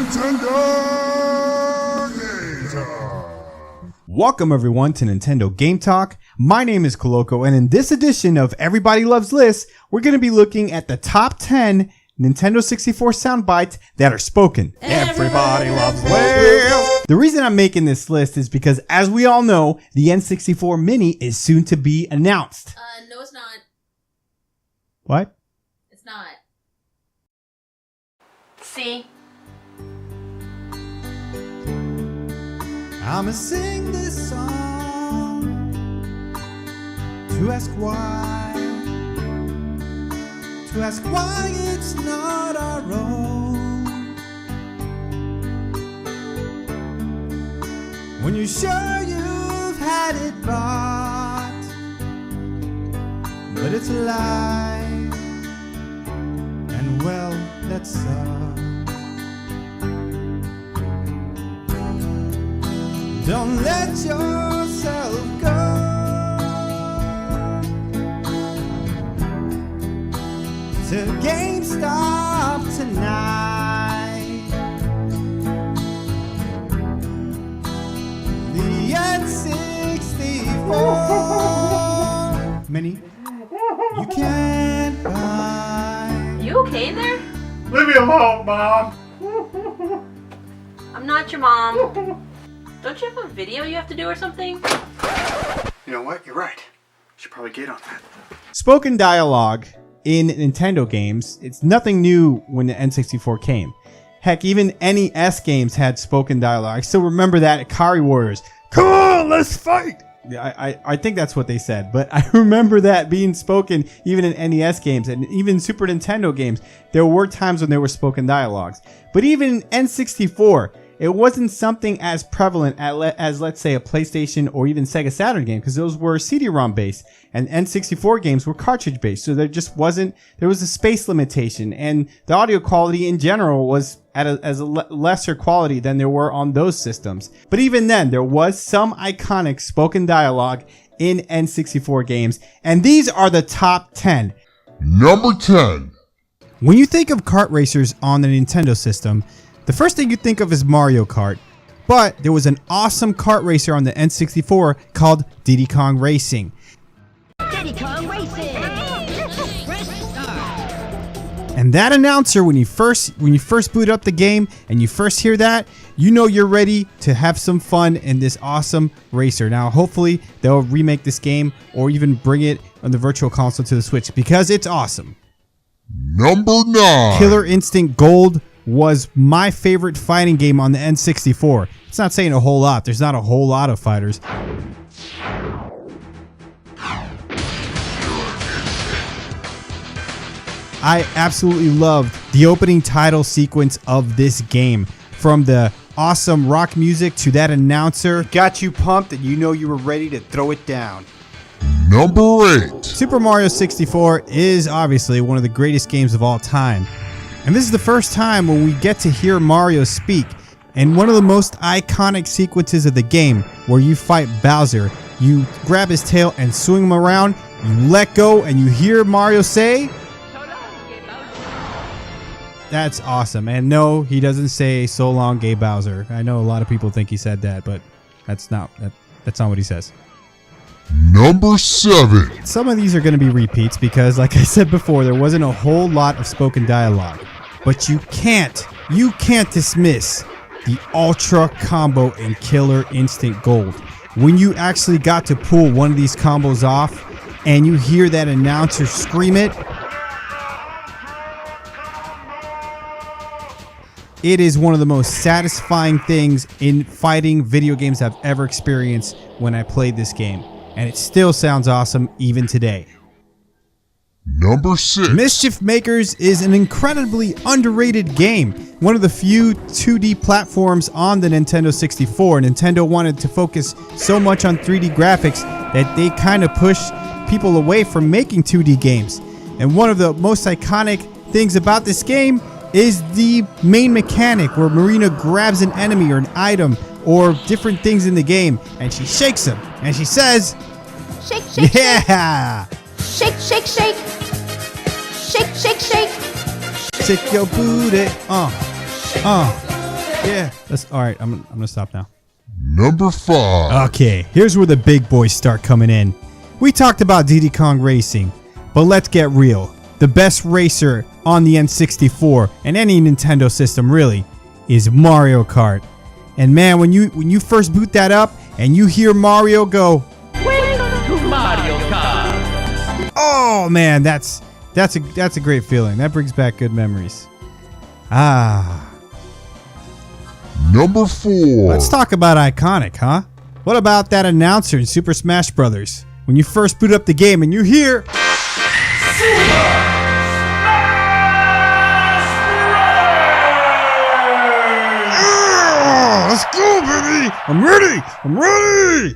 Nintendo Game Talk. Welcome everyone to Nintendo Game Talk. My name is Coloco, and in this edition of Everybody Loves Lists, we're going to be looking at the top 10 Nintendo 64 sound bites that are spoken. Everybody loves lists. The reason I'm making this list is because, as we all know, the N64 Mini is soon to be announced. No, it's not. What? It's not. See? I'ma sing this song to ask why it's not our own. When you're sure you've had it bought, but it's a lie, and well, that sucks. Don't let yourself go to GameStop tonight. The N64 Mini you can't buy. You okay there? Leave me alone, Mom. I'm not your mom. Don't you have a video you have to do or something? You know what? You're right. Should probably get on that. Spoken dialogue in Nintendo games, it's nothing new when the N64 came. Heck, even NES games had spoken dialogue. I still remember that at Ikari Warriors. Come on, let's fight! I think that's what they said, but I remember that being spoken even in NES games and even Super Nintendo games. There were times when there were spoken dialogues. But even in N64, it wasn't something as prevalent as, let's say, a PlayStation or even Sega Saturn game, because those were CD-ROM based, and N64 games were cartridge based. So there just wasn't, there was a space limitation, and the audio quality in general was at a lesser quality than there were on those systems. But even then, there was some iconic spoken dialogue in N64 games, and these are the top 10. Number 10. When you think of kart racers on the Nintendo system, the first thing you think of is Mario Kart, but there was an awesome kart racer on the N64 called Diddy Kong Racing. Diddy Kong Racing! Press start! And that announcer, when you first boot up the game and you first hear that, you know you're ready to have some fun in this awesome racer. Now, hopefully, they'll remake this game or even bring it on the Virtual Console to the Switch, because it's awesome. Number 9. Killer Instinct Gold was my favorite fighting game on the N64. It's not saying a whole lot. There's not a whole lot of fighters. I absolutely loved the opening title sequence of this game. From the awesome rock music to that announcer, got you pumped and you know you were ready to throw it down. Number 8. Super Mario 64 is obviously one of the greatest games of all time. And this is the first time when we get to hear Mario speak. And one of the most iconic sequences of the game, where you fight Bowser, you grab his tail and swing him around, you let go, and you hear Mario say, that's awesome. And no, he doesn't say so long, gay Bowser. I know a lot of people think he said that, but that's not what he says. Number 7. Some of these are going to be repeats because, like I said before, there wasn't a whole lot of spoken dialogue. But you can't dismiss the Ultra Combo in Killer Instinct Gold. When you actually got to pull one of these combos off and you hear that announcer scream it, it is one of the most satisfying things in fighting video games I've ever experienced when I played this game. And it still sounds awesome even today. Number 6. Mischief Makers is an incredibly underrated game. One of the few 2D platforms on the Nintendo 64. Nintendo wanted to focus so much on 3D graphics that they kind of pushed people away from making 2D games. And one of the most iconic things about this game is the main mechanic, where Marina grabs an enemy or an item or different things in the game and she shakes them and she says, Shake, shake, yeah! shake, shake, shake, shake, shake, shake, Shake your booty, Yeah. All right. I'm gonna stop now. Number 5. Okay, here's where the big boys start coming in. We talked about Diddy Kong Racing, but let's get real. The best racer on the N64 and any Nintendo system really is Mario Kart. And man, when you first boot that up and you hear Mario go, Welcome to Mario Kart. oh man, that's a great feeling. That brings back good memories. Number 4. Let's talk about iconic, huh? What about that announcer in Super Smash Brothers? When you first boot up the game and you hear let's go, baby! I'm ready!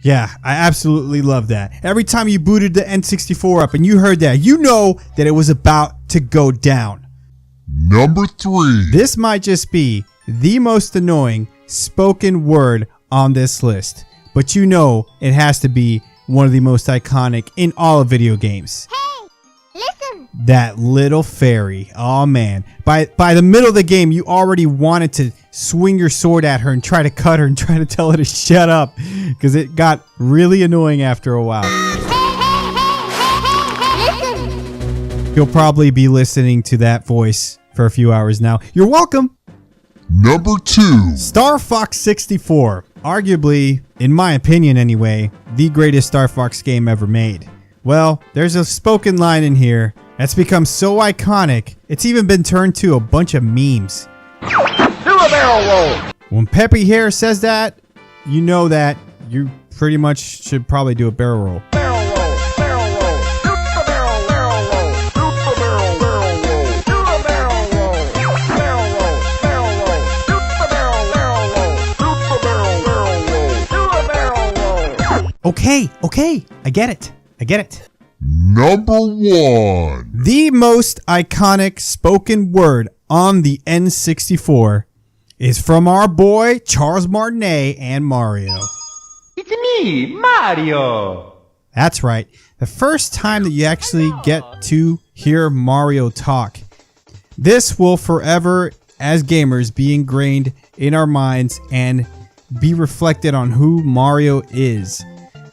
Yeah, I absolutely love that. Every time you booted the N64 up and you heard that, you know that it was about to go down. Number 3. This might just be the most annoying spoken word on this list, but you know it has to be one of the most iconic in all of video games. Hey, listen. That little fairy. Oh man. By the middle of the game, you already wanted to swing your sword at her and try to cut her and try to tell her to shut up because it got really annoying after a while. Listen. You'll probably be listening to that voice for a few hours now. You're welcome. Number 2. Star Fox 64. Arguably, in my opinion anyway, the greatest Star Fox game ever made. Well, there's a spoken line in here that's become so iconic, it's even been turned to a bunch of memes. Do a barrel roll. When Peppy Hare says that, you know that you pretty much should probably do a barrel roll. Barrel roll. Barrel roll. Do a barrel roll. Do a barrel roll. Do a barrel roll. Barrel roll. Barrel roll. Do a barrel roll. Do a barrel roll. Okay, I get it. Number 1. The most iconic spoken word on the N64 is from our boy Charles Martinet and Mario. It's me, Mario. That's right. The first time that you actually get to hear Mario talk. This will forever, as gamers, be ingrained in our minds and be reflected on who Mario is.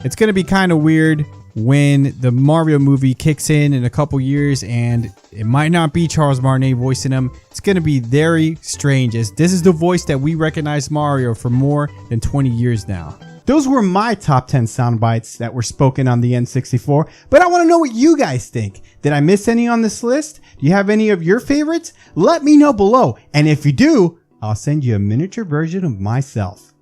It's going to be kind of weird when the Mario movie kicks in a couple years and it might not be Charles Martinet voicing him. It's going to be very strange as this is the voice that we recognize Mario for more than 20 years now. Those were my top 10 sound bites that were spoken on the N64, but I want to know what you guys think. Did I miss any on this list? Do you have any of your favorites? Let me know below, and if you do, I'll send you a miniature version of myself.